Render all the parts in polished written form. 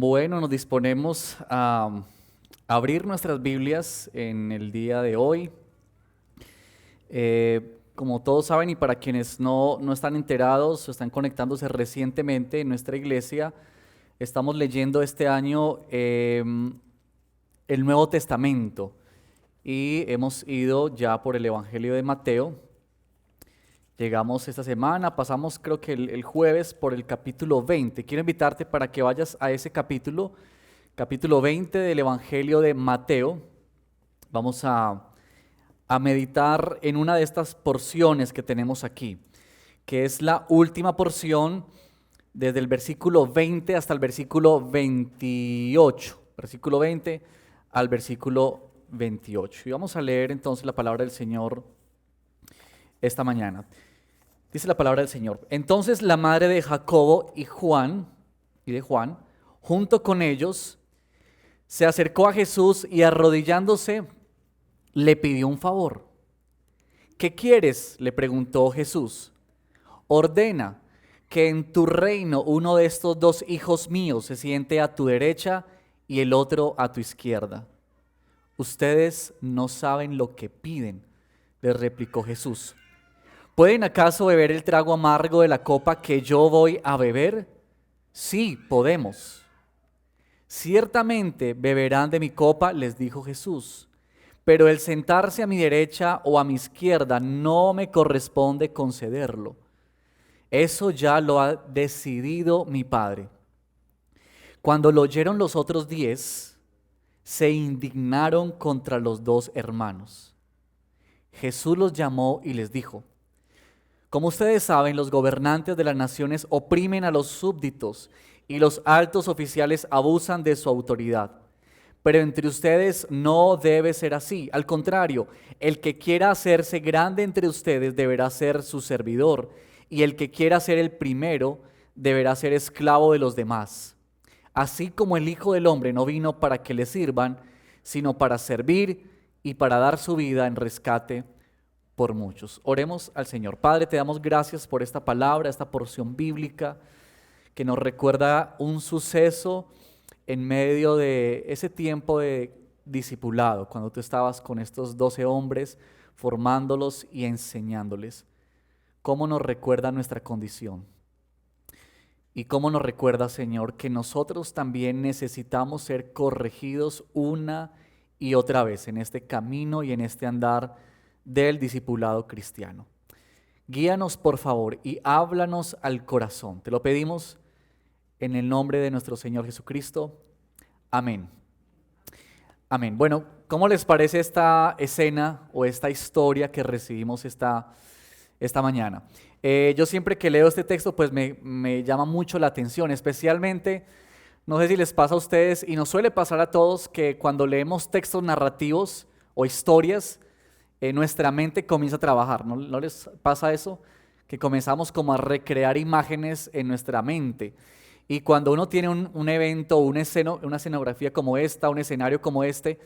Bueno, nos disponemos a abrir nuestras Biblias en el día de hoy. Como todos saben y para quienes no están enterados o están conectándose recientemente en nuestra iglesia, estamos leyendo este año el Nuevo Testamento y hemos ido ya por el Evangelio de Mateo. Llegamos esta semana, pasamos creo que el jueves por el capítulo 20. Quiero invitarte para que vayas a ese capítulo 20 del Evangelio de Mateo. Vamos a meditar en una de estas porciones que tenemos aquí, que es la última porción desde el versículo 20 hasta el versículo 28. Versículo 20 al versículo 28. Y vamos a leer entonces la palabra del Señor esta mañana. Dice la palabra del Señor: Entonces la madre de Jacobo y de Juan, junto con ellos, se acercó a Jesús y arrodillándose, le pidió un favor. ¿Qué quieres?, le preguntó Jesús. Ordena que en tu reino uno de estos dos hijos míos se siente a tu derecha y el otro a tu izquierda. Ustedes no saben lo que piden, le replicó Jesús. ¿Pueden acaso beber el trago amargo de la copa que yo voy a beber? Sí, podemos. Ciertamente beberán de mi copa, les dijo Jesús, pero el sentarse a mi derecha o a mi izquierda no me corresponde concederlo. Eso ya lo ha decidido mi Padre. Cuando lo oyeron los otros 10, se indignaron contra los dos hermanos. Jesús los llamó y les dijo: Como ustedes saben, los gobernantes de las naciones oprimen a los súbditos y los altos oficiales abusan de su autoridad. Pero entre ustedes no debe ser así. Al contrario, el que quiera hacerse grande entre ustedes deberá ser su servidor, y el que quiera ser el primero deberá ser esclavo de los demás. Así como el Hijo del Hombre no vino para que le sirvan, sino para servir y para dar su vida en rescate por muchos. Oremos al Señor. Padre, te damos gracias por esta palabra, esta porción bíblica que nos recuerda un suceso en medio de ese tiempo de discipulado, cuando tú estabas con estos 12 hombres, formándolos y enseñándoles. ¿Cómo nos recuerda nuestra condición? Y cómo nos recuerda, Señor, que nosotros también necesitamos ser corregidos una y otra vez en este camino y en este andar del discipulado cristiano. Guíanos, por favor, y háblanos al corazón. Te lo pedimos en el nombre de nuestro Señor Jesucristo. Amén. Amén. Bueno, ¿cómo les parece esta escena o esta historia que recibimos esta mañana? Yo siempre que leo este texto, pues me llama mucho la atención, especialmente, no sé si les pasa a ustedes, y nos suele pasar a todos, que cuando leemos textos narrativos o historias, nuestra mente comienza a trabajar. ¿No les pasa eso? Que comenzamos como a recrear imágenes en nuestra mente. Y cuando uno tiene un evento, una escenografía como esta, un escenario como este,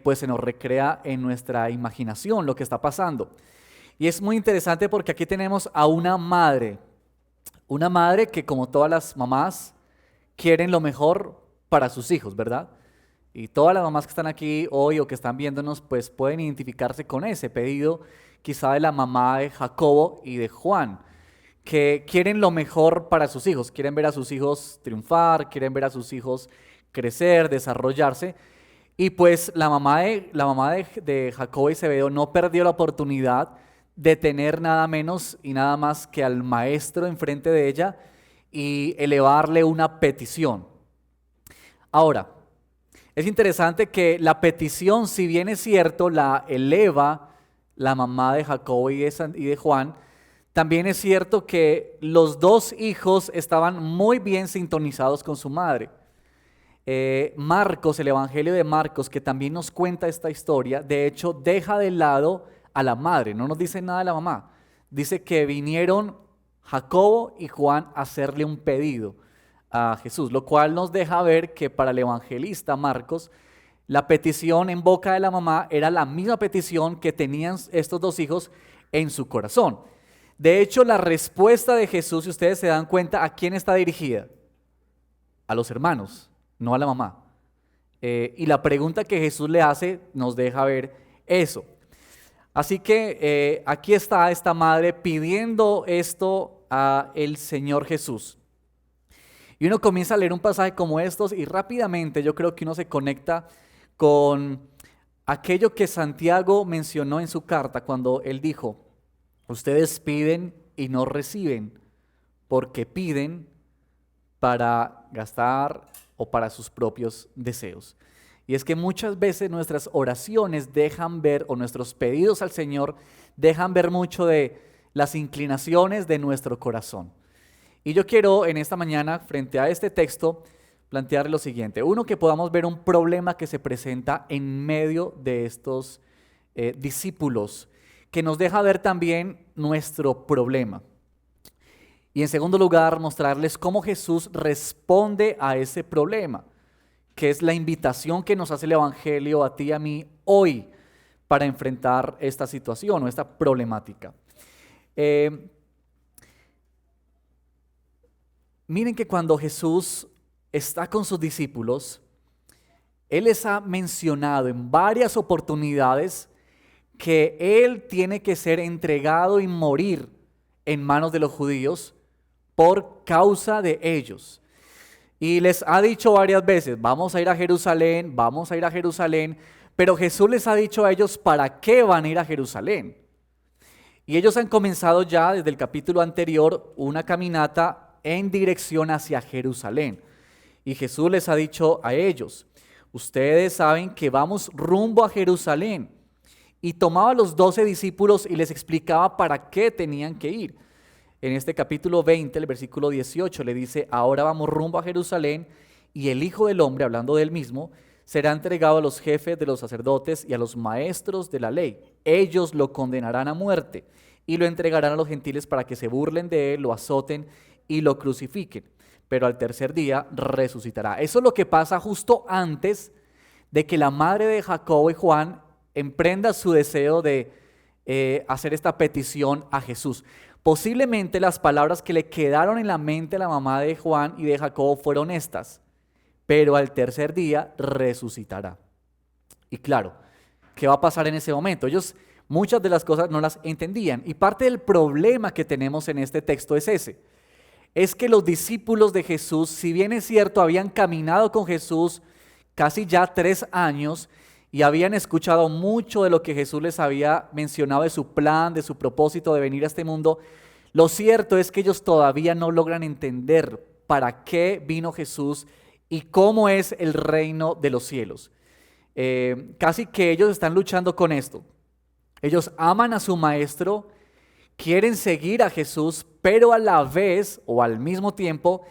pues se nos recrea en nuestra imaginación lo que está pasando. Y es muy interesante porque aquí tenemos a una madre que, como todas las mamás, quieren lo mejor para sus hijos, ¿verdad? Y todas las mamás que están aquí hoy o que están viéndonos, pues pueden identificarse con ese pedido, quizá de la mamá de Jacobo y de Juan, que quieren lo mejor para sus hijos, quieren ver a sus hijos triunfar, quieren ver a sus hijos crecer, desarrollarse. Y pues la mamá de Jacobo y Zebedeo no perdió la oportunidad de tener nada menos y nada más que al maestro enfrente de ella y elevarle una petición. Ahora, es interesante que la petición, si bien es cierto, la eleva la mamá de Jacobo y de Juan, también es cierto que los dos hijos estaban muy bien sintonizados con su madre. Marcos, el Evangelio de Marcos, que también nos cuenta esta historia, de hecho deja de lado a la madre, no nos dice nada de la mamá. Dice que vinieron Jacobo y Juan a hacerle un pedido a Jesús, lo cual nos deja ver que para el evangelista Marcos, la petición en boca de la mamá era la misma petición que tenían estos dos hijos en su corazón. De hecho, la respuesta de Jesús, si ustedes se dan cuenta, ¿a quién está dirigida? A los hermanos. no a la mamá. Y la pregunta que Jesús le hace nos deja ver eso. Así que aquí está esta madre pidiendo esto a el Señor Jesús. Y uno comienza a leer un pasaje como estos y rápidamente yo creo que uno se conecta con aquello que Santiago mencionó en su carta cuando él dijo: ustedes piden y no reciben, porque piden para gastar o para sus propios deseos. Y es que muchas veces nuestras oraciones dejan ver, o nuestros pedidos al Señor dejan ver mucho de las inclinaciones de nuestro corazón. Y yo quiero en esta mañana, frente a este texto, plantearle lo siguiente. Uno, que podamos ver un problema que se presenta en medio de estos discípulos, que nos deja ver también nuestro problema. Y en segundo lugar, mostrarles cómo Jesús responde a ese problema, que es la invitación que nos hace el Evangelio a ti y a mí hoy para enfrentar esta situación o esta problemática. Miren que cuando Jesús está con sus discípulos, Él les ha mencionado en varias oportunidades que Él tiene que ser entregado y morir en manos de los judíos por causa de ellos. Y les ha dicho varias veces: vamos a ir a Jerusalén, vamos a ir a Jerusalén, pero Jesús les ha dicho a ellos para qué van a ir a Jerusalén. Y ellos han comenzado ya desde el capítulo anterior una caminata en dirección hacia Jerusalén. Y Jesús les ha dicho a ellos: ustedes saben que vamos rumbo a Jerusalén. Y tomaba a los 12 discípulos y les explicaba para qué tenían que ir. En este capítulo 20, el versículo 18, le dice: ahora vamos rumbo a Jerusalén, y el Hijo del Hombre, hablando de él mismo, será entregado a los jefes de los sacerdotes y a los maestros de la ley. Ellos lo condenarán a muerte y lo entregarán a los gentiles para que se burlen de él, lo azoten y lo crucifiquen. Pero al tercer día resucitará. Eso es lo que pasa justo antes de que la madre de Jacobo y Juan emprenda su deseo de hacer esta petición a Jesús. Posiblemente las palabras que le quedaron en la mente a la mamá de Juan y de Jacobo fueron estas: pero al tercer día resucitará. Y claro, ¿qué va a pasar en ese momento? Ellos muchas de las cosas no las entendían, y parte del problema que tenemos en este texto es ese. Es que los discípulos de Jesús, si bien es cierto, habían caminado con Jesús casi ya 3 años y habían escuchado mucho de lo que Jesús les había mencionado, de su plan, de su propósito de venir a este mundo, lo cierto es que ellos todavía no logran entender para qué vino Jesús y cómo es el reino de los cielos. Casi que ellos están luchando con esto. Ellos aman a su maestro, quieren seguir a Jesús, pero a la vez o al mismo tiempo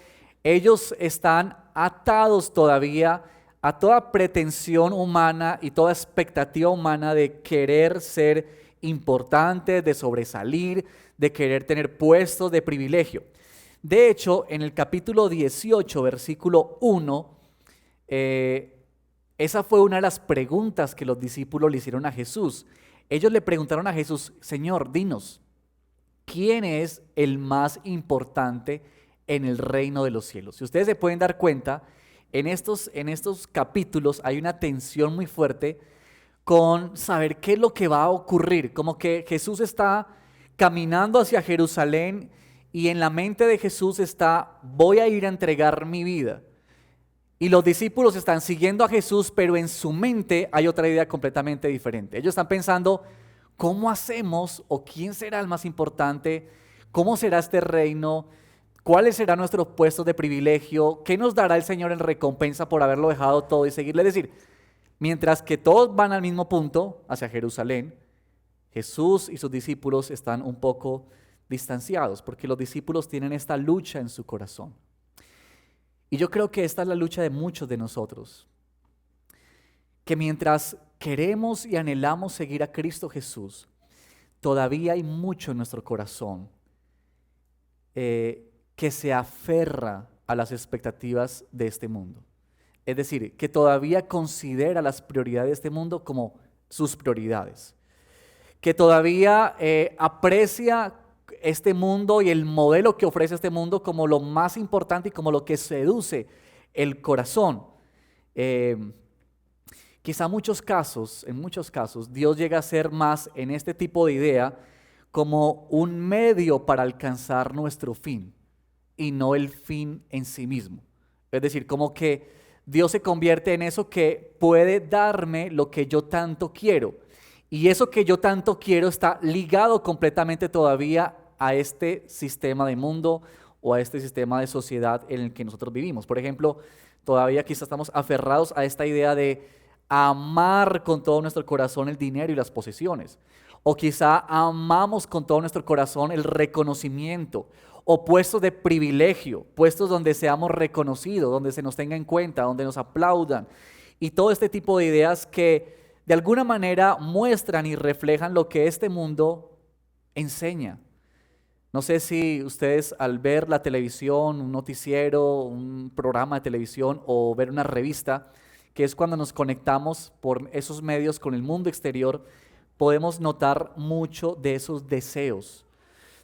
ellos están atados todavía a toda pretensión humana y toda expectativa humana de querer ser importantes, de sobresalir, de querer tener puestos de privilegio. De hecho, en el capítulo 18, versículo 1, esa fue una de las preguntas que los discípulos le hicieron a Jesús. Ellos le preguntaron a Jesús: Señor, dinos, ¿quién es el más importante en el reino de los cielos? Si ustedes se pueden dar cuenta, en estos capítulos hay una tensión muy fuerte con saber qué es lo que va a ocurrir. Como que Jesús está caminando hacia Jerusalén y en la mente de Jesús está: voy a ir a entregar mi vida. Y los discípulos están siguiendo a Jesús, pero en su mente hay otra idea completamente diferente. Ellos están pensando: ¿cómo hacemos o quién será el más importante? ¿Cómo será este reino? ¿Cuáles serán nuestros puestos de privilegio? ¿Qué nos dará el Señor en recompensa por haberlo dejado todo y seguirle? Es decir, mientras que todos van al mismo punto, hacia Jerusalén, Jesús y sus discípulos están un poco distanciados, porque los discípulos tienen esta lucha en su corazón. Y yo creo que esta es la lucha de muchos de nosotros, que mientras queremos y anhelamos seguir a Cristo Jesús, todavía hay mucho en nuestro corazón que se aferra a las expectativas de este mundo. Es decir, que todavía considera las prioridades de este mundo como sus prioridades. Que todavía aprecia este mundo y el modelo que ofrece este mundo como lo más importante y como lo que seduce el corazón. Eh, Quizá en muchos casos, Dios llega a ser más en este tipo de idea como un medio para alcanzar nuestro fin y no el fin en sí mismo. Es decir, como que Dios se convierte en eso que puede darme lo que yo tanto quiero. Y eso que yo tanto quiero está ligado completamente todavía a este sistema de mundo o a este sistema de sociedad en el que nosotros vivimos. Por ejemplo, todavía quizá estamos aferrados a esta idea de amar con todo nuestro corazón el dinero y las posesiones. O quizá amamos con todo nuestro corazón el reconocimiento o puestos de privilegio, puestos donde seamos reconocidos, donde se nos tenga en cuenta, donde nos aplaudan. Y todo este tipo de ideas que de alguna manera muestran y reflejan lo que este mundo enseña. No sé si ustedes al ver la televisión, un noticiero, un programa de televisión o ver una revista, que es cuando nos conectamos por esos medios con el mundo exterior, podemos notar mucho de esos deseos.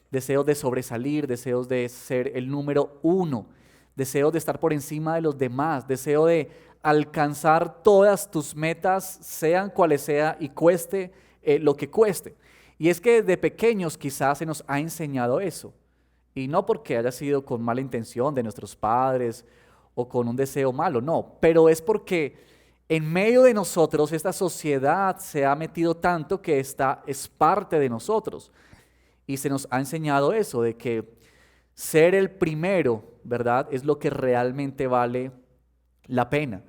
Deseos de sobresalir, deseos de ser el número uno, deseos de estar por encima de los demás, deseo de alcanzar todas tus metas, sean cuales sea y cueste lo que cueste. Y es que de pequeños quizás se nos ha enseñado eso. Y no porque haya sido con mala intención de nuestros padres o con un deseo malo, no. Pero es porque en medio de nosotros esta sociedad se ha metido tanto que esta es parte de nosotros. Y se nos ha enseñado eso, de que ser el primero, ¿verdad? Es lo que realmente vale la pena.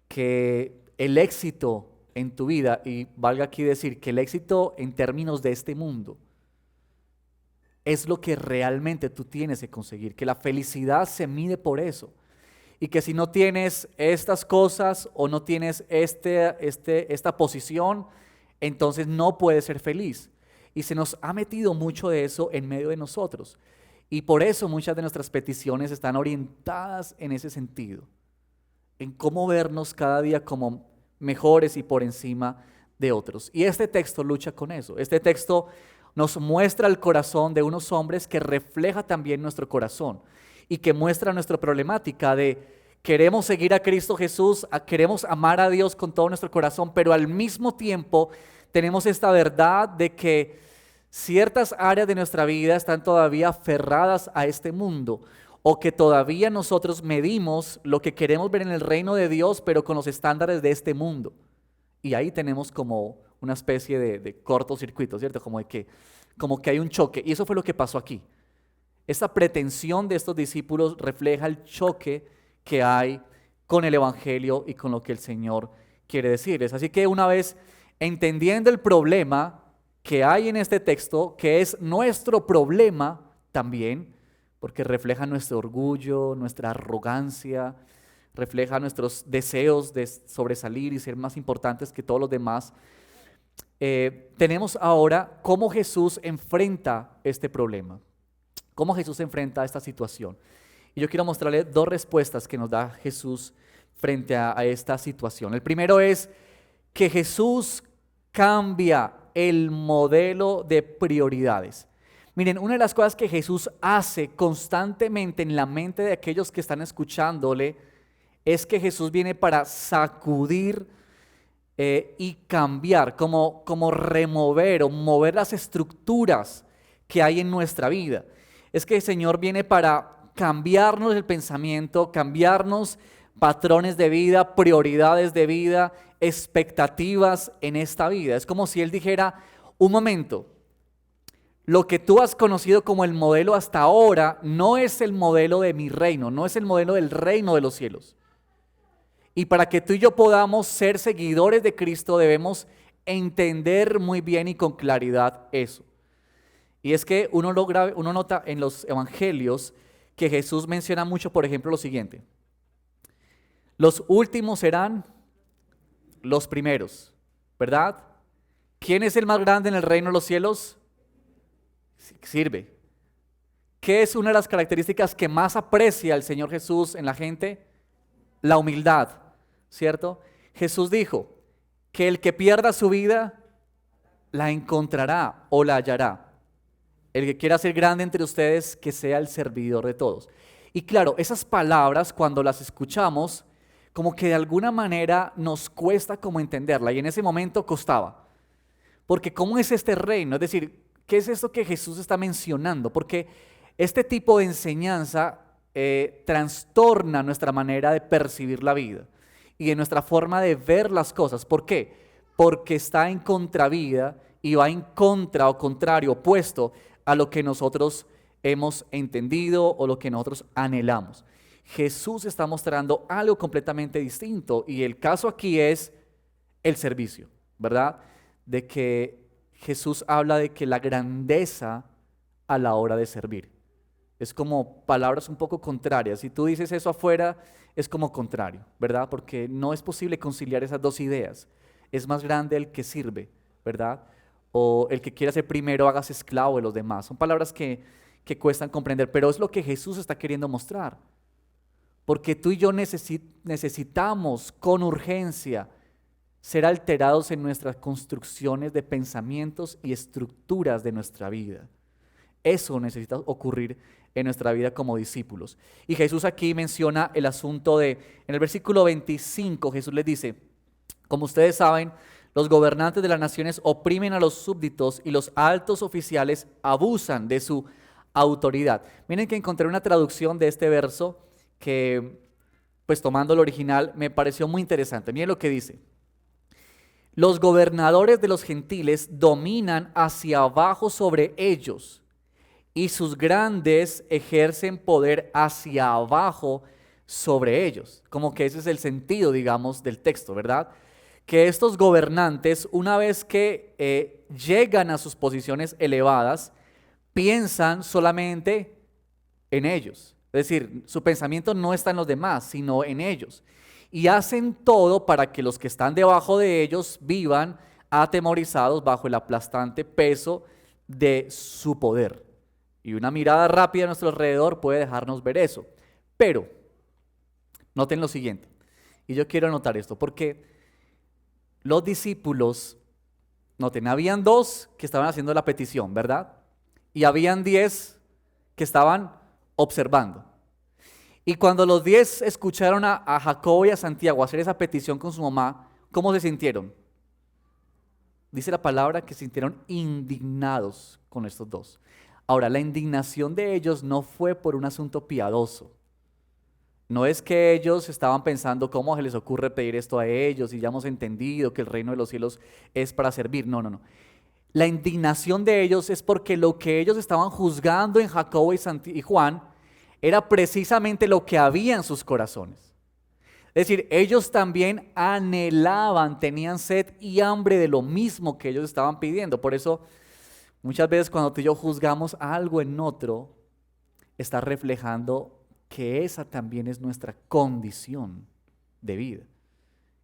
Que el éxito en tu vida, y valga aquí decir que el éxito en términos de este mundo, es lo que realmente tú tienes que conseguir, que la felicidad se mide por eso. Y que si no tienes estas cosas o no tienes esta posición, entonces no puedes ser feliz. Y se nos ha metido mucho de eso en medio de nosotros. Y por eso muchas de nuestras peticiones están orientadas en ese sentido, en cómo vernos cada día como mejores y por encima de otros. Y este texto lucha con eso. Este texto nos muestra el corazón de unos hombres que refleja también nuestro corazón y que muestra nuestra problemática de queremos seguir a Cristo Jesús, queremos amar a Dios con todo nuestro corazón, pero al mismo tiempo tenemos esta verdad de que ciertas áreas de nuestra vida están todavía aferradas a este mundo, o que todavía nosotros medimos lo que queremos ver en el reino de Dios, pero con los estándares de este mundo. Y ahí tenemos como una especie de cortocircuito, ¿cierto? Como que hay un choque. Y eso fue lo que pasó aquí. Esta pretensión de estos discípulos refleja el choque que hay con el Evangelio y con lo que el Señor quiere decirles. Así que una vez entendiendo el problema que hay en este texto, que es nuestro problema también, porque refleja nuestro orgullo, nuestra arrogancia, refleja nuestros deseos de sobresalir y ser más importantes que todos los demás. Tenemos ahora cómo Jesús enfrenta este problema, cómo Jesús enfrenta esta situación. Y yo quiero mostrarle dos respuestas que nos da Jesús frente a esta situación. El primero es que Jesús cambia el modelo de prioridades. Miren, una de las cosas que Jesús hace constantemente en la mente de aquellos que están escuchándole es que Jesús viene para sacudir y cambiar, como remover o mover las estructuras que hay en nuestra vida. Es que el Señor viene para cambiarnos el pensamiento, cambiarnos patrones de vida, prioridades de vida, expectativas en esta vida. Es como si Él dijera, un momento, lo que tú has conocido como el modelo hasta ahora no es el modelo de mi reino, no es el modelo del reino de los cielos. Y para que tú y yo podamos ser seguidores de Cristo debemos entender muy bien y con claridad eso. Y es que uno nota en los evangelios que Jesús menciona mucho, por ejemplo, lo siguiente: los últimos serán los primeros, ¿verdad? ¿Quién es el más grande en el reino de los cielos? Sirve. ¿Qué es una de las características que más aprecia el Señor Jesús en la gente? La humildad, ¿cierto? Jesús dijo que el que pierda su vida la encontrará o la hallará. El que quiera ser grande entre ustedes, que sea el servidor de todos. Y claro, esas palabras cuando las escuchamos, como que de alguna manera nos cuesta como entenderla, y en ese momento costaba. Porque ¿cómo es este reino? Es decir, ¿qué es esto que Jesús está mencionando? Porque este tipo de enseñanza trastorna nuestra manera de percibir la vida y de nuestra forma de ver las cosas. ¿Por qué? Porque está en contravía y va en contra o contrario, opuesto a lo que nosotros hemos entendido o lo que nosotros anhelamos. Jesús está mostrando algo completamente distinto, y el caso aquí es el servicio, ¿verdad? De que Jesús habla de que la grandeza a la hora de servir. Es como palabras un poco contrarias. Si tú dices eso afuera, es como contrario, ¿verdad? Porque no es posible conciliar esas dos ideas. Es más grande el que sirve, ¿verdad? O el que quiera ser primero, hágase esclavo de los demás. Son palabras que cuestan comprender, pero es lo que Jesús está queriendo mostrar. Porque tú y yo necesitamos con urgencia ser alterados en nuestras construcciones de pensamientos y estructuras de nuestra vida. Eso necesita ocurrir en nuestra vida como discípulos. Y Jesús aquí menciona el asunto en el versículo 25, Jesús les dice: como ustedes saben, los gobernantes de las naciones oprimen a los súbditos y los altos oficiales abusan de su autoridad. Miren que encontré una traducción de este verso que, pues tomando el original, me pareció muy interesante. Miren lo que dice: los gobernadores de los gentiles dominan hacia abajo sobre ellos, y sus grandes ejercen poder hacia abajo sobre ellos. Como que ese es el sentido, digamos, del texto, ¿verdad? Que estos gobernantes, una vez que llegan a sus posiciones elevadas, piensan solamente en ellos. Es decir, su pensamiento no está en los demás, sino en ellos. Y hacen todo para que los que están debajo de ellos vivan atemorizados bajo el aplastante peso de su poder. Y una mirada rápida a nuestro alrededor puede dejarnos ver eso. Pero, noten lo siguiente, y yo quiero anotar esto, porque los discípulos, noten, habían 2 que estaban haciendo la petición, ¿verdad? Y habían 10 que estaban observando. Y cuando los 10 escucharon a Jacobo y a Santiago hacer esa petición con su mamá, ¿cómo se sintieron? Dice la palabra que se sintieron indignados con estos 2. Ahora, la indignación de ellos no fue por un asunto piadoso. No es que ellos estaban pensando cómo se les ocurre pedir esto a ellos y ya hemos entendido que el reino de los cielos es para servir. No, no, no. La indignación de ellos es porque lo que ellos estaban juzgando en Jacobo y Juan era precisamente lo que había en sus corazones. Es decir, ellos también anhelaban, tenían sed y hambre de lo mismo que ellos estaban pidiendo. Por eso, muchas veces cuando tú y yo juzgamos algo en otro, está reflejando que esa también es nuestra condición de vida.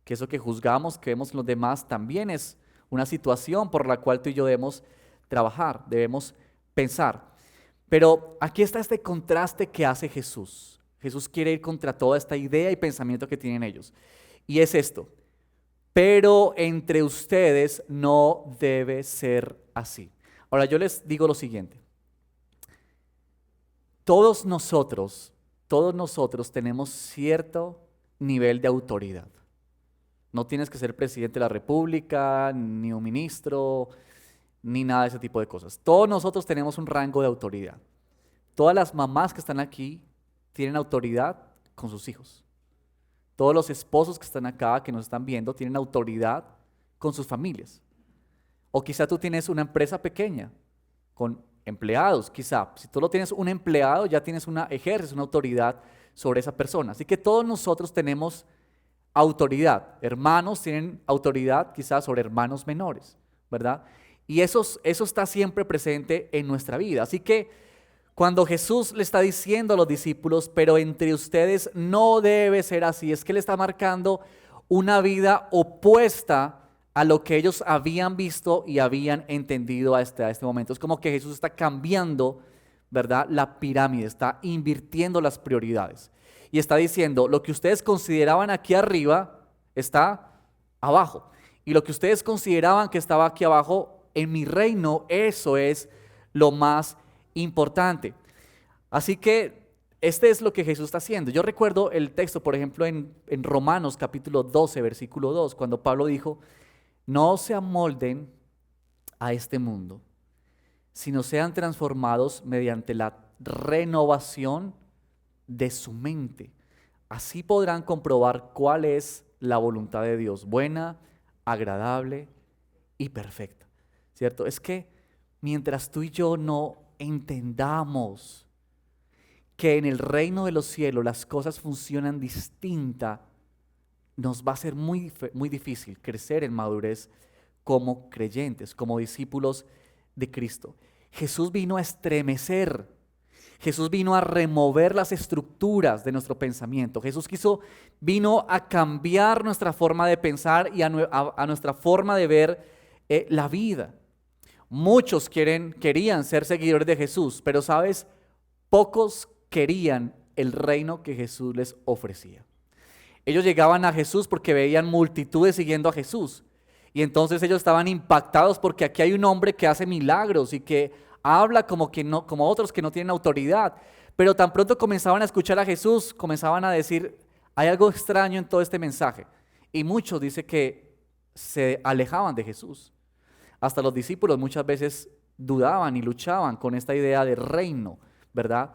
Que eso que juzgamos, que vemos en los demás, también es una situación por la cual tú y yo debemos trabajar, debemos pensar. Pero aquí está este contraste que hace Jesús. Jesús quiere ir contra toda esta idea y pensamiento que tienen ellos. Y es esto: pero entre ustedes no debe ser así. Ahora yo les digo lo siguiente. Todos nosotros tenemos cierto nivel de autoridad. No tienes que ser presidente de la República, ni un ministro, ni nada de ese tipo de cosas. Todos nosotros tenemos un rango de autoridad. Todas las mamás que están aquí tienen autoridad con sus hijos. Todos los esposos que están acá, que nos están viendo, tienen autoridad con sus familias. O quizá tú tienes una empresa pequeña, con empleados, quizá. Si tú lo tienes un empleado, ya ejerces una autoridad sobre esa persona. Así que todos nosotros tenemos autoridad. Hermanos tienen autoridad quizás sobre hermanos menores, ¿verdad? Y eso está siempre presente en nuestra vida. Así que cuando Jesús le está diciendo a los discípulos, pero entre ustedes no debe ser así, es que le está marcando una vida opuesta a lo que ellos habían visto y habían entendido a este momento. Es como que Jesús está cambiando, ¿verdad?, la pirámide, está invirtiendo las prioridades. Y está diciendo, lo que ustedes consideraban aquí arriba está abajo. Y lo que ustedes consideraban que estaba aquí abajo, en mi reino, eso es lo más importante. Así que este es lo que Jesús está haciendo. Yo recuerdo el texto, por ejemplo, en Romanos capítulo 12, versículo 2, cuando Pablo dijo, no se amolden a este mundo, sino sean transformados mediante la renovación de su mente. Así podrán comprobar cuál es la voluntad de Dios, buena, agradable y perfecta. ¿Cierto? Es que mientras tú y yo no entendamos que en el reino de los cielos las cosas funcionan distinta, nos va a ser muy difícil crecer en madurez como creyentes, como discípulos de Cristo. Jesús vino a estremecer, Jesús vino a remover las estructuras de nuestro pensamiento. Jesús vino a cambiar nuestra forma de pensar y a nuestra forma de ver la vida. Muchos querían ser seguidores de Jesús, pero ¿sabes? Pocos querían el reino que Jesús les ofrecía. Ellos llegaban a Jesús porque veían multitudes siguiendo a Jesús. Y entonces ellos estaban impactados porque aquí hay un hombre que hace milagros y que habla como otros que no tienen autoridad. Pero tan pronto comenzaban a escuchar a Jesús, comenzaban a decir, hay algo extraño en todo este mensaje. Y muchos dice que se alejaban de Jesús. Hasta los discípulos muchas veces dudaban y luchaban con esta idea de reino, ¿verdad?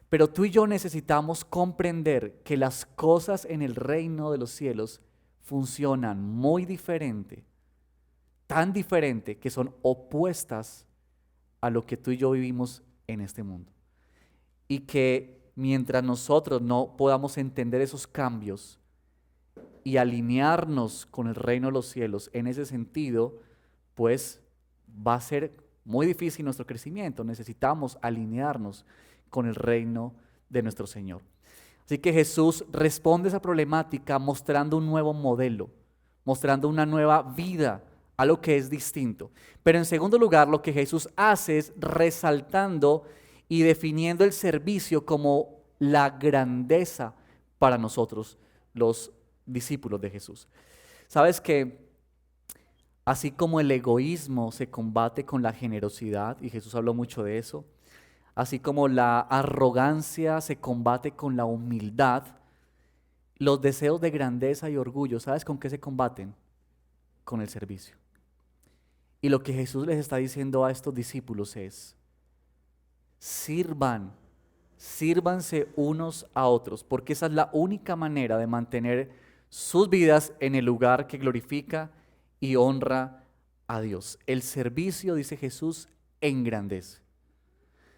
Pero tú y yo necesitamos comprender que las cosas en el reino de los cielos funcionan muy diferente, tan diferente que son opuestas a lo que tú y yo vivimos en este mundo. Y que mientras nosotros no podamos entender esos cambios y alinearnos con el reino de los cielos en ese sentido, pues va a ser muy difícil nuestro crecimiento. Necesitamos alinearnos con el reino de nuestro Señor. Así que Jesús responde a esa problemática mostrando un nuevo modelo, mostrando una nueva vida, algo que es distinto. Pero en segundo lugar, lo que Jesús hace es resaltando y definiendo el servicio como la grandeza para nosotros, los discípulos de Jesús. ¿Sabes que así como el egoísmo se combate con la generosidad, y Jesús habló mucho de eso, así como la arrogancia se combate con la humildad, los deseos de grandeza y orgullo, ¿sabes con qué se combaten? Con el servicio. Y lo que Jesús les está diciendo a estos discípulos es, sírvanse unos a otros, porque esa es la única manera de mantener sus vidas en el lugar que glorifica y honra a Dios. El servicio, dice Jesús, engrandece.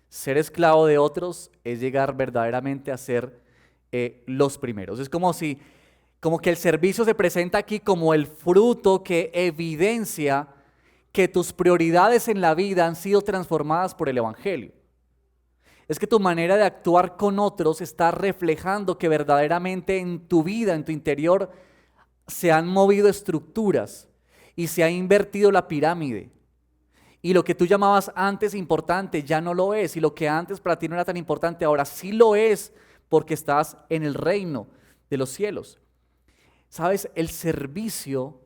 Ser esclavo de otros es llegar verdaderamente a ser los primeros. Es como que el servicio se presenta aquí como el fruto que evidencia que tus prioridades en la vida han sido transformadas por el Evangelio. Es que tu manera de actuar con otros está reflejando que verdaderamente en tu vida, en tu interior, se han movido estructuras y se ha invertido la pirámide. Y lo que tú llamabas antes importante ya no lo es. Y lo que antes para ti no era tan importante, ahora sí lo es porque estás en el reino de los cielos. ¿Sabes? El servicio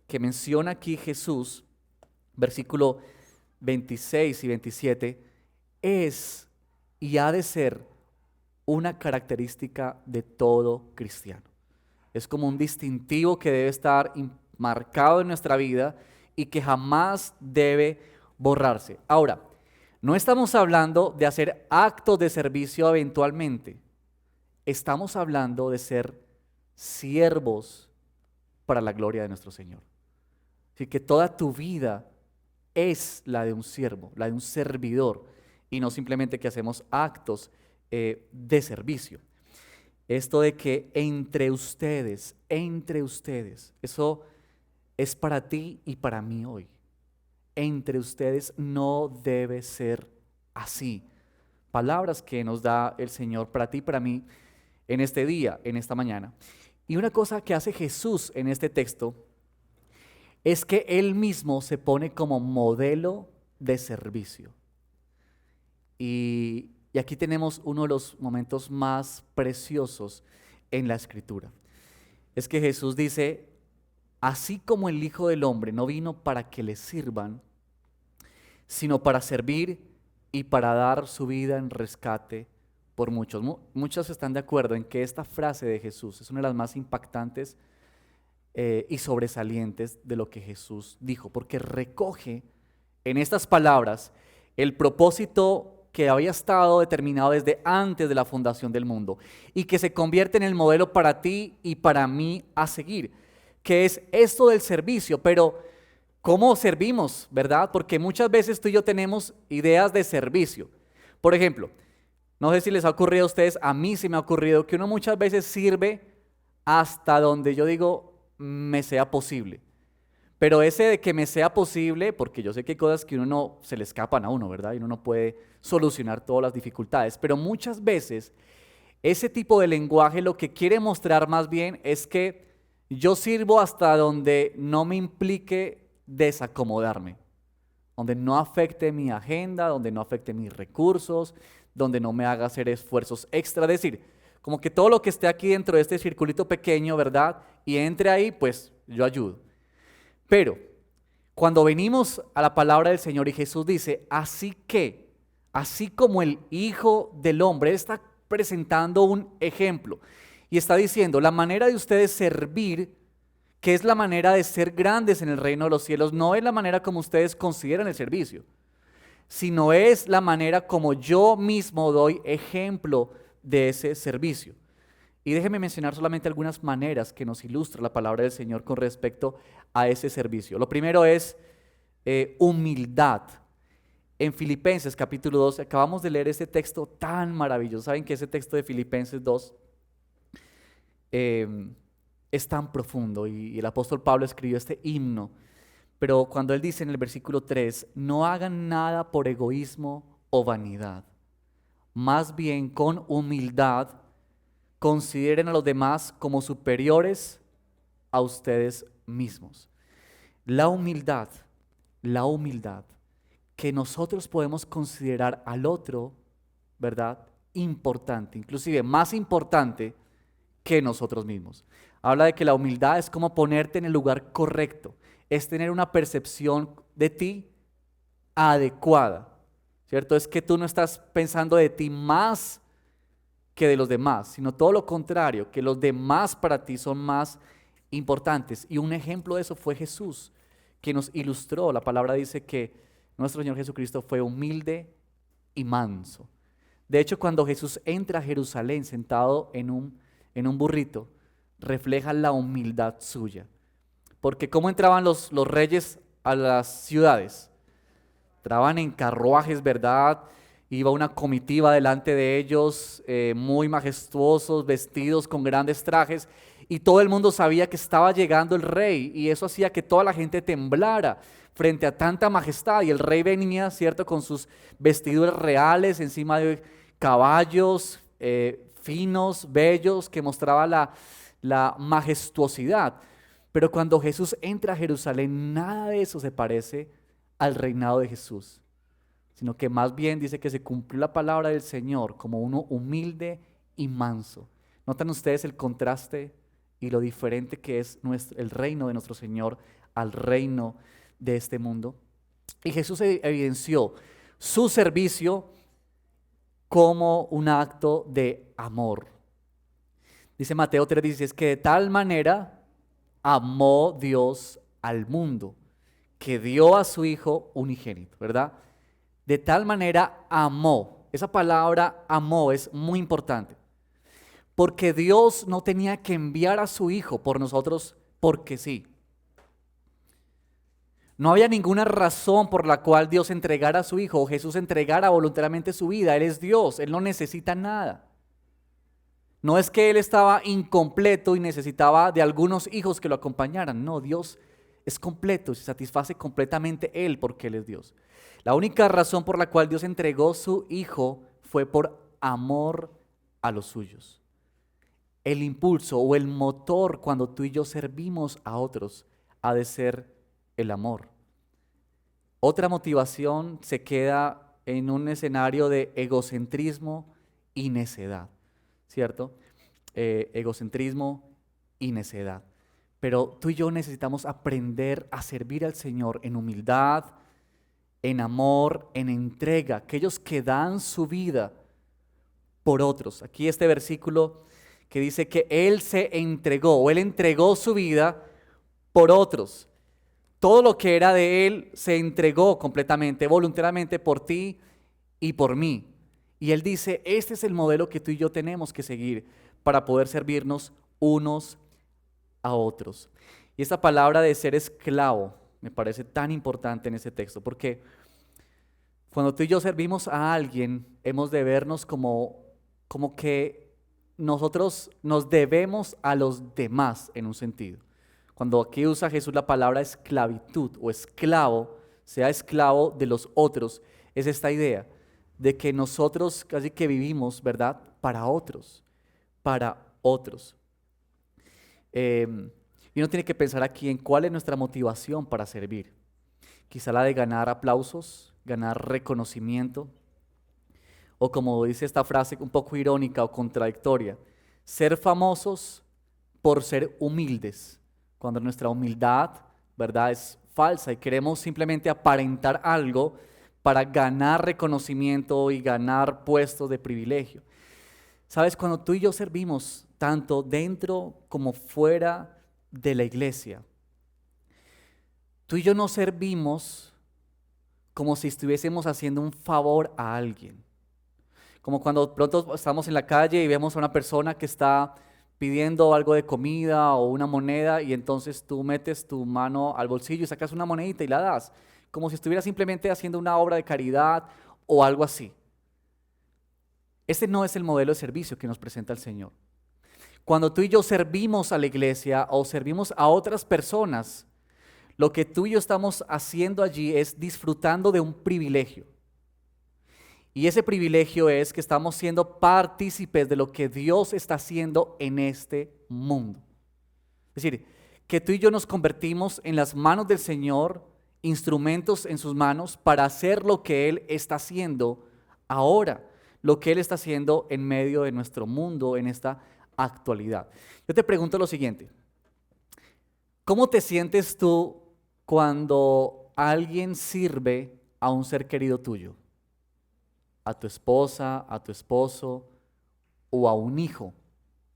que menciona aquí Jesús, versículo 26 y 27, es y ha de ser una característica de todo cristiano. Es como un distintivo que debe estar marcado en nuestra vida y que jamás debe borrarse. Ahora, no estamos hablando de hacer actos de servicio eventualmente. Estamos hablando de ser siervos para la gloria de nuestro Señor. Así que toda tu vida es la de un siervo, la de un servidor, y no simplemente que hacemos actos de servicio. Esto de que entre ustedes, eso es para ti y para mí hoy. Entre ustedes no debe ser así. Palabras que nos da el Señor para ti y para mí en este día, en esta mañana. Y una cosa que hace Jesús en este texto es que Él mismo se pone como modelo de servicio. Y aquí tenemos uno de los momentos más preciosos en la Escritura. Es que Jesús dice, así como el Hijo del Hombre no vino para que le sirvan, sino para servir y para dar su vida en rescate por muchos. Muchos están de acuerdo en que esta frase de Jesús es una de las más impactantes y sobresalientes de lo que Jesús dijo, porque recoge en estas palabras el propósito que había estado determinado desde antes de la fundación del mundo y que se convierte en el modelo para ti y para mí a seguir, que es esto del servicio. Pero ¿cómo servimos, verdad? Porque muchas veces tú y yo tenemos ideas de servicio. Por ejemplo, no sé si les ha ocurrido a ustedes, a mí sí me ha ocurrido que uno muchas veces sirve hasta donde yo digo me sea posible. Pero ese de que me sea posible, porque yo sé que hay cosas que uno no se le escapan a uno, ¿verdad? Y uno no puede solucionar todas las dificultades. Pero muchas veces ese tipo de lenguaje lo que quiere mostrar más bien es que yo sirvo hasta donde no me implique desacomodarme, donde no afecte mi agenda, donde no afecte mis recursos, donde no me haga hacer esfuerzos extra. Es decir, como que todo lo que esté aquí dentro de este circulito pequeño, ¿verdad? Y entre ahí, pues yo ayudo. Pero cuando venimos a la palabra del Señor y Jesús dice, así que, así como el Hijo del Hombre, Él está presentando un ejemplo y está diciendo, la manera de ustedes servir, que es la manera de ser grandes en el reino de los cielos, no es la manera como ustedes consideran el servicio, sino es la manera como yo mismo doy ejemplo de ese servicio. Y déjeme mencionar solamente algunas maneras que nos ilustra la palabra del Señor con respecto a ese servicio. Lo primero es humildad. En Filipenses capítulo 2, acabamos de leer ese texto tan maravilloso. Saben que ese texto de Filipenses 2 es tan profundo y el apóstol Pablo escribió este himno. Pero cuando él dice en el versículo 3, no hagan nada por egoísmo o vanidad, más bien con humildad consideren a los demás como superiores a ustedes mismos. La humildad, que nosotros podemos considerar al otro, ¿verdad? Importante, inclusive más importante que nosotros mismos. Habla de que la humildad es como ponerte en el lugar correcto, es tener una percepción de ti adecuada, ¿cierto? Es que tú no estás pensando de ti más que de los demás, sino todo lo contrario, que los demás para ti son más importantes. Y un ejemplo de eso fue Jesús, que nos ilustró. La palabra dice que nuestro Señor Jesucristo fue humilde y manso. De hecho, cuando Jesús entra a Jerusalén sentado en un burrito, refleja la humildad suya. Porque ¿cómo entraban los reyes a las ciudades? Entraban en carruajes, ¿verdad? Iba una comitiva delante de ellos, muy majestuosos, vestidos con grandes trajes, y todo el mundo sabía que estaba llegando el rey, y eso hacía que toda la gente temblara frente a tanta majestad. Y el rey venía, ¿cierto?, con sus vestiduras reales, encima de caballos finos, bellos, que mostraba la majestuosidad. Pero cuando Jesús entra a Jerusalén, nada de eso se parece al reinado de Jesús, sino que más bien dice que se cumplió la palabra del Señor como uno humilde y manso. ¿Notan ustedes el contraste y lo diferente que es el reino de nuestro Señor al reino de este mundo? Y Jesús evidenció su servicio como un acto de amor. Dice Mateo 3:16 que de tal manera amó Dios al mundo, que dio a su Hijo unigénito, ¿verdad? De tal manera amó. Esa palabra amó es muy importante, porque Dios no tenía que enviar a su Hijo por nosotros porque sí. No había ninguna razón por la cual Dios entregara a su Hijo o Jesús entregara voluntariamente su vida. Él es Dios, Él no necesita nada. No es que Él estaba incompleto y necesitaba de algunos hijos que lo acompañaran. No, Dios es completo y se satisface completamente Él porque Él es Dios. La única razón por la cual Dios entregó su Hijo fue por amor a los suyos. El impulso o el motor cuando tú y yo servimos a otros ha de ser el amor. Otra motivación se queda en un escenario de egocentrismo y necedad, ¿cierto? Egocentrismo y necedad. Pero tú y yo necesitamos aprender a servir al Señor en humildad, en amor, en entrega. Aquellos que dan su vida por otros. Aquí este versículo que dice que Él se entregó, o Él entregó su vida por otros. Todo lo que era de Él se entregó completamente, voluntariamente por ti y por mí. Y Él dice, este es el modelo que tú y yo tenemos que seguir para poder servirnos unos a otros. Y esta palabra de ser esclavo me parece tan importante en ese texto, porque cuando tú y yo servimos a alguien, hemos de vernos como que nosotros nos debemos a los demás en un sentido. Cuando aquí usa Jesús la palabra esclavitud o esclavo, sea esclavo de los otros, es esta idea de que nosotros casi que vivimos, ¿verdad? Para otros, para otros. Y uno tiene que pensar aquí en cuál es nuestra motivación para servir. Quizá la de ganar aplausos, ganar reconocimiento, o como dice esta frase un poco irónica o contradictoria, ser famosos por ser humildes, cuando nuestra humildad, ¿verdad?, es falsa y queremos simplemente aparentar algo para ganar reconocimiento y ganar puestos de privilegio. Sabes, cuando tú y yo servimos tanto dentro como fuera de la iglesia, tú y yo no servimos como si estuviésemos haciendo un favor a alguien. Como cuando pronto estamos en la calle y vemos a una persona que está pidiendo algo de comida o una moneda y entonces tú metes tu mano al bolsillo y sacas una monedita y la das, como si estuvieras simplemente haciendo una obra de caridad o algo así. Este no es el modelo de servicio que nos presenta el Señor. Cuando tú y yo servimos a la iglesia o servimos a otras personas, lo que tú y yo estamos haciendo allí es disfrutando de un privilegio. Y ese privilegio es que estamos siendo partícipes de lo que Dios está haciendo en este mundo. Es decir, que tú y yo nos convertimos en las manos del Señor, instrumentos en sus manos para hacer lo que Él está haciendo ahora, lo que Él está haciendo en medio de nuestro mundo en esta actualidad. Yo te pregunto lo siguiente, ¿cómo te sientes tú cuando alguien sirve a un ser querido tuyo? A tu esposa, a tu esposo o a un hijo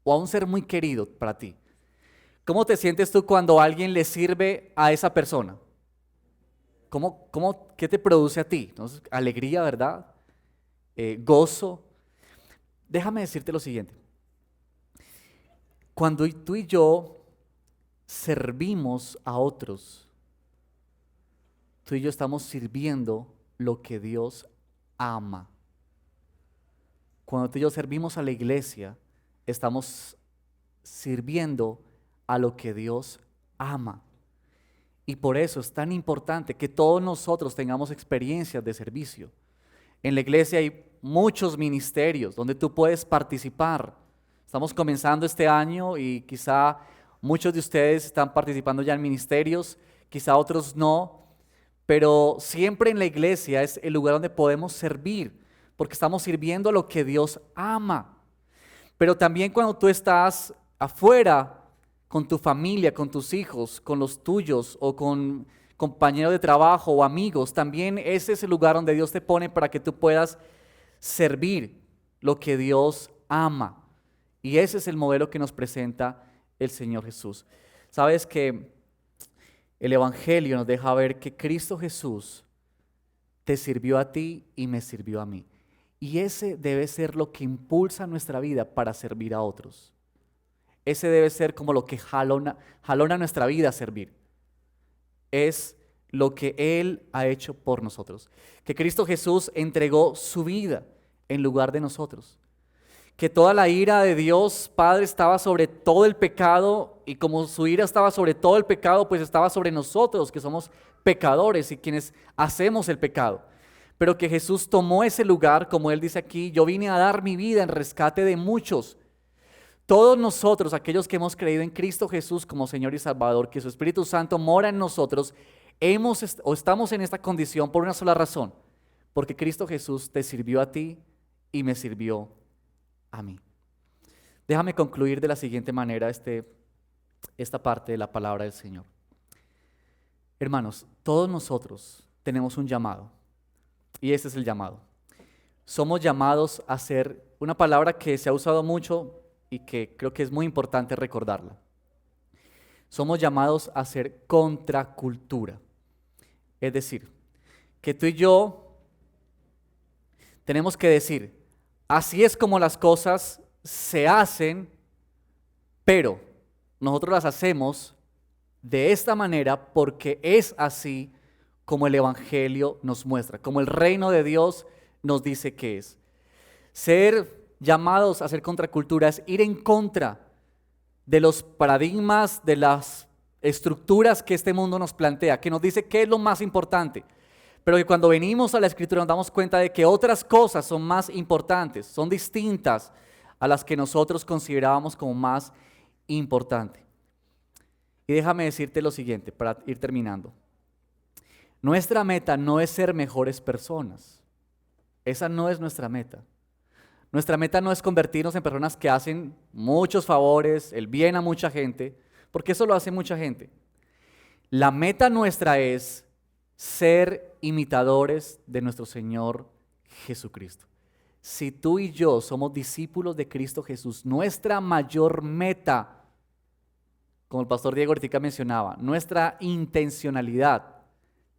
o a un ser muy querido para ti. ¿Cómo te sientes tú cuando alguien le sirve a esa persona? ¿Qué te produce a ti? Entonces, alegría, ¿verdad? Gozo. Déjame decirte lo siguiente. Cuando tú y yo servimos a otros, tú y yo estamos sirviendo lo que Dios ama. Cuando tú y yo servimos a la iglesia, estamos sirviendo a lo que Dios ama. Y por eso es tan importante que todos nosotros tengamos experiencias de servicio. En la iglesia hay muchos ministerios donde tú puedes participar. Estamos comenzando este año y quizá muchos de ustedes están participando ya en ministerios, quizá otros no, pero siempre en la iglesia es el lugar donde podemos servir, porque estamos sirviendo a lo que Dios ama. Pero también cuando tú estás afuera con tu familia, con tus hijos, con los tuyos o con compañeros de trabajo o amigos, también ese es el lugar donde Dios te pone para que tú puedas servir lo que Dios ama. Y ese es el modelo que nos presenta el Señor Jesús. Sabes que el Evangelio nos deja ver que Cristo Jesús te sirvió a ti y me sirvió a mí. Y ese debe ser lo que impulsa nuestra vida para servir a otros. Ese debe ser como lo que jalona nuestra vida a servir. Es lo que Él ha hecho por nosotros. Que Cristo Jesús entregó su vida en lugar de nosotros. Que toda la ira de Dios Padre estaba sobre todo el pecado y como su ira estaba sobre todo el pecado, pues estaba sobre nosotros que somos pecadores y quienes hacemos el pecado. Pero que Jesús tomó ese lugar, como Él dice aquí, yo vine a dar mi vida en rescate de muchos. Todos nosotros, aquellos que hemos creído en Cristo Jesús como Señor y Salvador, que su Espíritu Santo mora en nosotros, estamos en esta condición por una sola razón, porque Cristo Jesús te sirvió a ti y me sirvió a mí. Déjame concluir de la siguiente manera esta parte de la palabra del Señor. Hermanos, todos nosotros tenemos un llamado, y este es el llamado. somos llamados a ser una palabra que se ha usado mucho y que creo que es muy importante recordarla. Somos llamados a ser contracultura. Es decir, que tú y yo tenemos que decir, así es como las cosas se hacen, pero nosotros las hacemos de esta manera porque es así como el Evangelio nos muestra, como el reino de Dios nos dice que es. Ser llamados a ser contracultura es ir en contra de los paradigmas, de las estructuras que este mundo nos plantea, que nos dice qué es lo más importante, pero que cuando venimos a la Escritura nos damos cuenta de que otras cosas son más importantes, son distintas a las que nosotros considerábamos como más importantes. Y déjame decirte lo siguiente para ir terminando. Nuestra meta no es ser mejores personas. Esa no es nuestra meta. Nuestra meta no es convertirnos en personas que hacen muchos favores, el bien a mucha gente, porque eso lo hace mucha gente. La meta nuestra es ser imitadores de nuestro Señor Jesucristo. Si tú y yo somos discípulos de Cristo Jesús, nuestra mayor meta, como el pastor Diego ahorita mencionaba, nuestra intencionalidad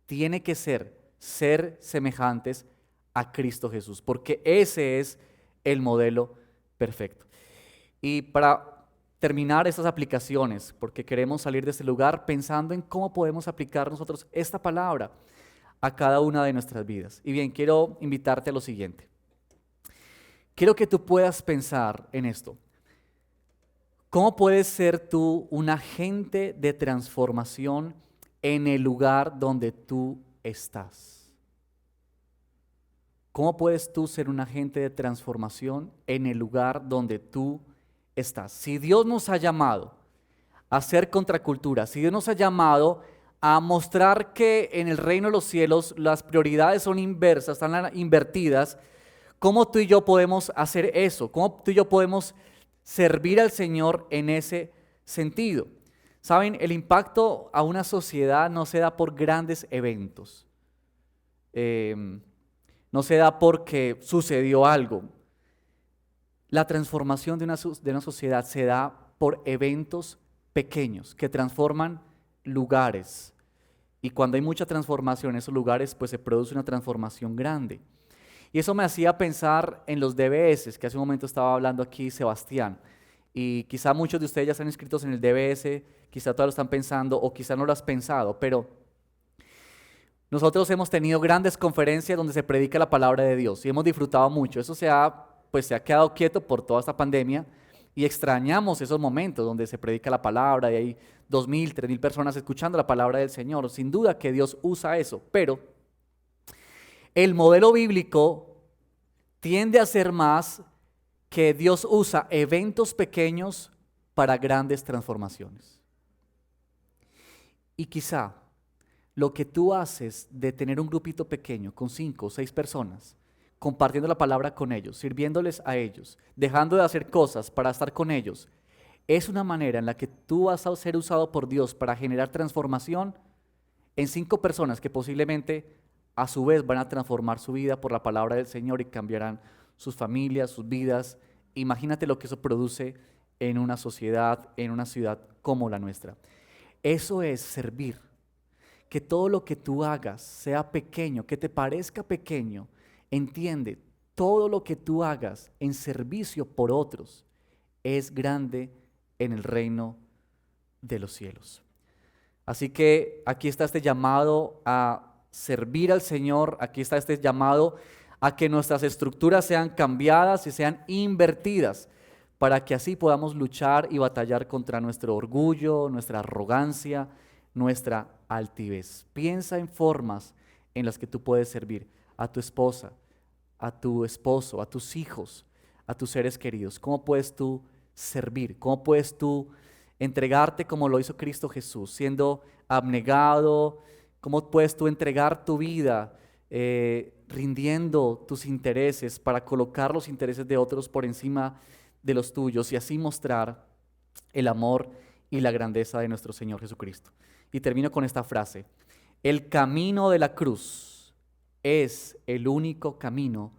tiene que ser semejantes a Cristo Jesús, porque ese es el modelo perfecto. Y para terminar estas aplicaciones, porque queremos salir de este lugar pensando en cómo podemos aplicar nosotros esta palabra a cada una de nuestras vidas. Y bien, quiero invitarte a lo siguiente. Quiero que tú puedas pensar en esto. ¿Cómo puedes ser tú un agente de transformación en el lugar donde tú estás? ¿Cómo puedes tú ser un agente de transformación en el lugar donde tú estás? Si Dios nos ha llamado a ser contracultura, si Dios nos ha llamado a mostrar que en el reino de los cielos las prioridades son inversas, están invertidas, ¿cómo tú y yo podemos hacer eso? ¿Cómo tú y yo podemos servir al Señor en ese sentido? Saben, el impacto a una sociedad no se da por grandes eventos. No se da porque sucedió algo. La transformación de una sociedad se da por eventos pequeños que transforman lugares. Y cuando hay mucha transformación en esos lugares, pues se produce una transformación grande. Y eso me hacía pensar en los DBS, que hace un momento estaba hablando aquí Sebastián. Y quizá muchos de ustedes ya están inscritos en el DBS, quizá todavía lo están pensando o quizá no lo has pensado, pero nosotros hemos tenido grandes conferencias donde se predica la palabra de Dios y hemos disfrutado mucho. Eso se ha quedado quieto por toda esta pandemia y extrañamos esos momentos donde se predica la palabra y hay 2,000, 3,000 personas escuchando la palabra del Señor. Sin duda que Dios usa eso, pero el modelo bíblico tiende a ser más que Dios usa eventos pequeños para grandes transformaciones. Y quizá lo que tú haces de tener un grupito pequeño con 5 o 6 personas, compartiendo la palabra con ellos, sirviéndoles a ellos, dejando de hacer cosas para estar con ellos, es una manera en la que tú vas a ser usado por Dios para generar transformación en 5 personas que posiblemente a su vez van a transformar su vida por la palabra del Señor y cambiarán sus familias, sus vidas. Imagínate lo que eso produce en una sociedad, en una ciudad como la nuestra. Eso es servir. Que todo lo que tú hagas sea pequeño, que te parezca pequeño. Entiende, todo lo que tú hagas en servicio por otros es grande en el reino de los cielos. Así que aquí está este llamado a servir al Señor, aquí está este llamado a que nuestras estructuras sean cambiadas y sean invertidas para que así podamos luchar y batallar contra nuestro orgullo, nuestra arrogancia, nuestra altivez. Piensa en formas en las que tú puedes servir a tu esposa, a tu esposo, a tus hijos, a tus seres queridos. ¿Cómo puedes tú servir? ¿Cómo puedes tú entregarte como lo hizo Cristo Jesús, siendo abnegado? ¿Cómo puedes tú entregar tu vida, rindiendo tus intereses para colocar los intereses de otros por encima de los tuyos y así mostrar el amor y la grandeza de nuestro Señor Jesucristo? Y termino con esta frase: el camino de la cruz es el único camino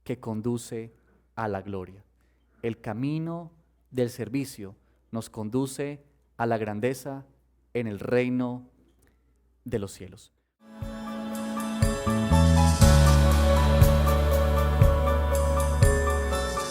que conduce a la gloria. El camino del servicio nos conduce a la grandeza en el reino de los cielos.